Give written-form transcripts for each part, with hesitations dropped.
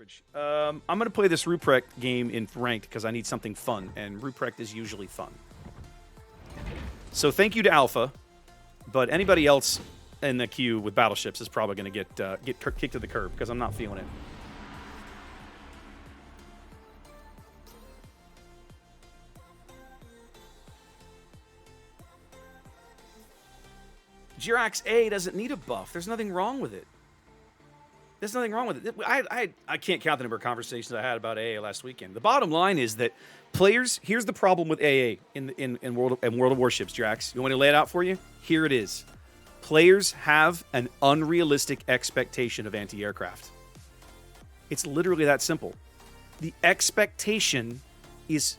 garbage. I'm going to play this Rupprecht game in ranked because I need something fun, and Rupprecht is usually fun. So thank you to Alpha, but anybody else in the queue with battleships is probably going to get kicked to the curb because I'm not feeling it. Jirax A doesn't need a buff. There's nothing wrong with it. There's nothing wrong with it. I can't count the number of conversations I had about AA last weekend. The bottom line is that players. Here's the problem with AA in World of Warships. Jirax, you want me to lay it out for you? Here it is. Players have an unrealistic expectation of anti-aircraft. It's literally that simple. The expectation is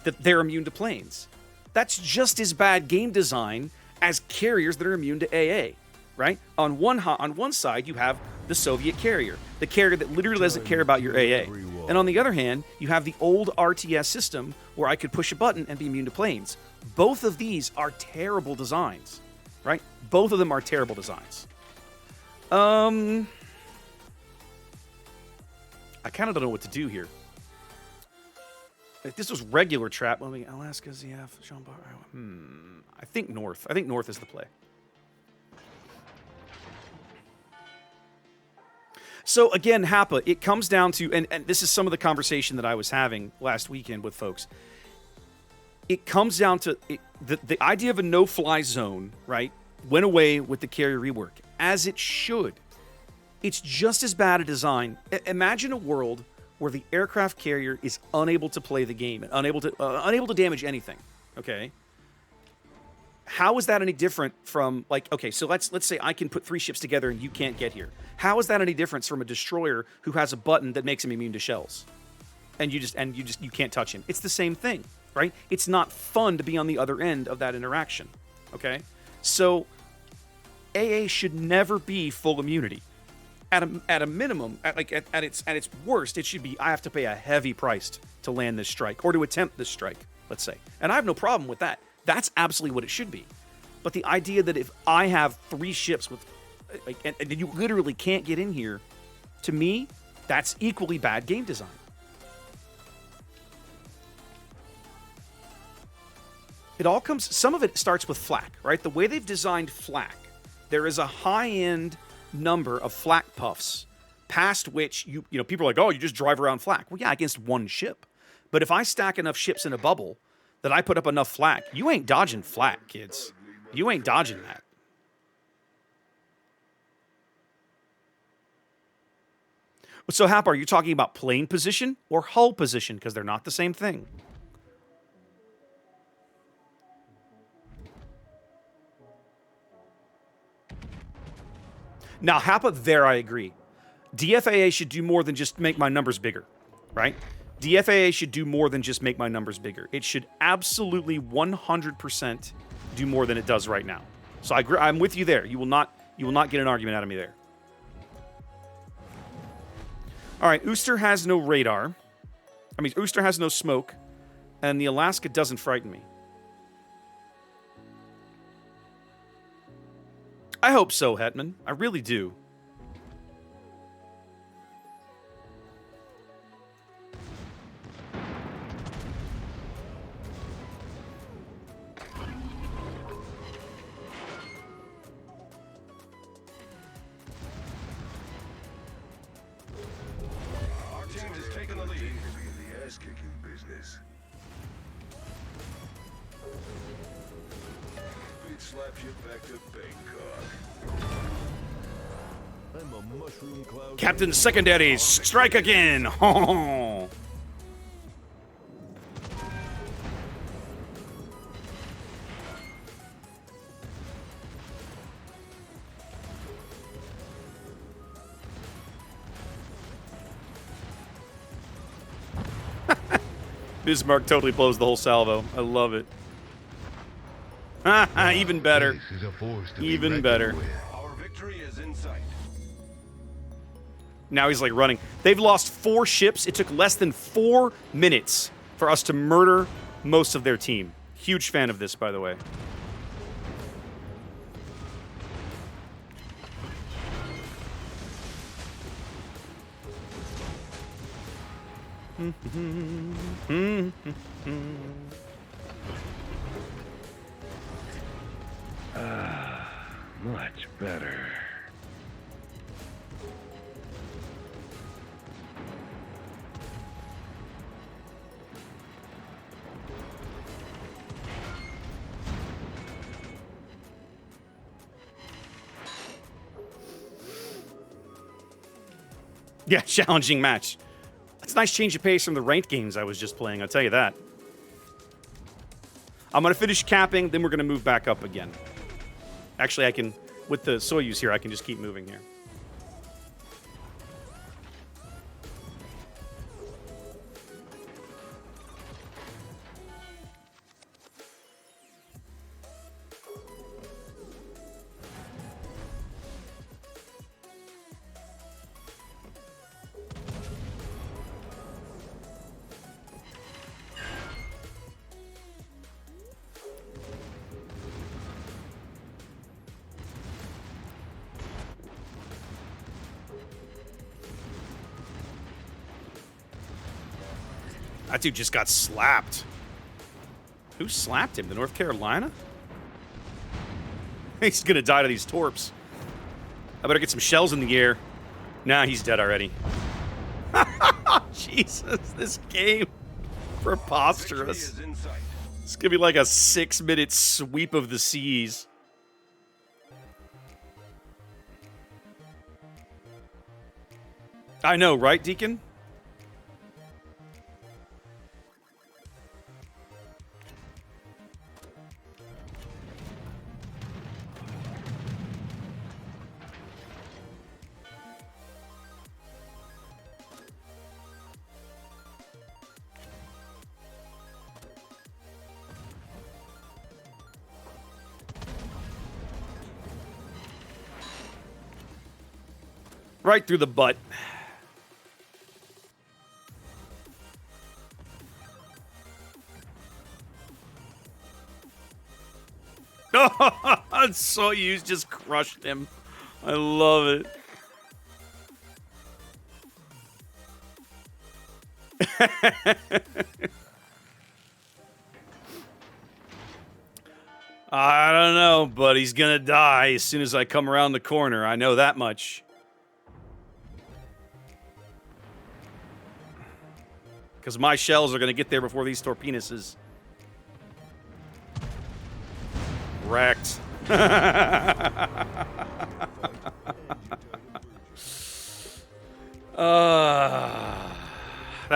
that they're immune to planes. That's just as bad game design as carriers that are immune to AA, right? On one side, you have the Soviet carrier, the carrier that literally doesn't care about your AA. And on the other hand, you have the old RTS system where I could push a button and be immune to planes. Both of these are terrible designs, right? Both of them are terrible designs. I kind of don't know what to do here. If this was regular trap, Alaska, ZF, Jean Bar. I think north. I think north is the play. So again, Happa, it comes down to, and this is some of the conversation that I was having last weekend with folks. It comes down to the idea of a no-fly zone, right? Went away with the carrier rework, as it should. It's just as bad a design. Imagine a world where the aircraft carrier is unable to play the game and unable to damage anything. Okay. How is that any different from, like, okay, so let's say I can put 3 ships together and you can't get here. How is that any difference from a destroyer who has a button that makes him immune to shells? And you can't touch him. It's the same thing, right? It's not fun to be on the other end of that interaction. Okay? So AA should never be full immunity. At a minimum, at its worst, it should be I have to pay a heavy price to land this strike or to attempt this strike, let's say. And I have no problem with that. That's absolutely what it should be. But the idea that if I have 3 ships with, and you literally can't get in here, to me, that's equally bad game design. Some of it starts with flak, right? The way they've designed flak, there is a high-end number of flak puffs past which you know people are like, oh, you just drive around flak. Well, yeah, against one ship. But if I stack enough ships in a bubble that I put up enough flak, you ain't dodging flak, kids. You ain't dodging that. So, Hap, are you talking about plane position or hull position? Because they're not the same thing. Now, Happa, there I agree. DFAA should do more than just make my numbers bigger, right? DFAA should do more than just make my numbers bigger. It should absolutely 100% do more than it does right now. So I'm with you there. You will not get an argument out of me there. All right, Ooster has no radar. Ooster has no smoke, and the Alaska doesn't frighten me. I hope so, Hetman. I really do. Our team has taken the lead. The ass-kicking business. It slaps you back to Bangkok. I'm a mushroom cloud. Captain Secondaries, strike again! Bismarck totally blows the whole salvo. I love it. Even better. Even better. Our victory is in sight. Now he's like running. They've lost 4 ships. It took less than 4 minutes for us to murder most of their team. Huge fan of this, by the way. Much better. Yeah, challenging match. That's a nice change of pace from the ranked games I was just playing, I'll tell you that. I'm going to finish capping, then we're going to move back up again. Actually, I can, with the Soyuz here, I can just keep moving here. That dude just got slapped. Who slapped him? The North Carolina? He's gonna die to these torps. I better get some shells in the air. Nah, he's dead already. Jesus, this game. Preposterous. It's gonna be like a 6-minute sweep of the seas. I know, right, Deacon? Right through the butt. Oh, Soyuz just crushed him. I love it. I don't know, but he's gonna die as soon as I come around the corner. I know that much. Because my shells are going to get there before these torpenuses. Wrecked. That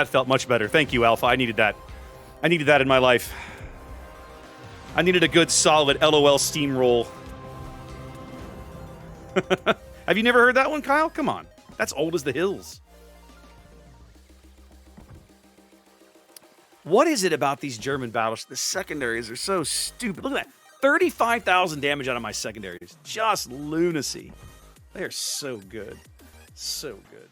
felt much better. Thank you, Alpha. I needed that. I needed that in my life. I needed a good, solid LOL steamroll. Have you never heard that one, Kyle? Come on. That's old as the hills. What is it about these German battleships? The secondaries are so stupid. Look at that. 35,000 damage out of my secondaries. Just lunacy. They are so good. So good.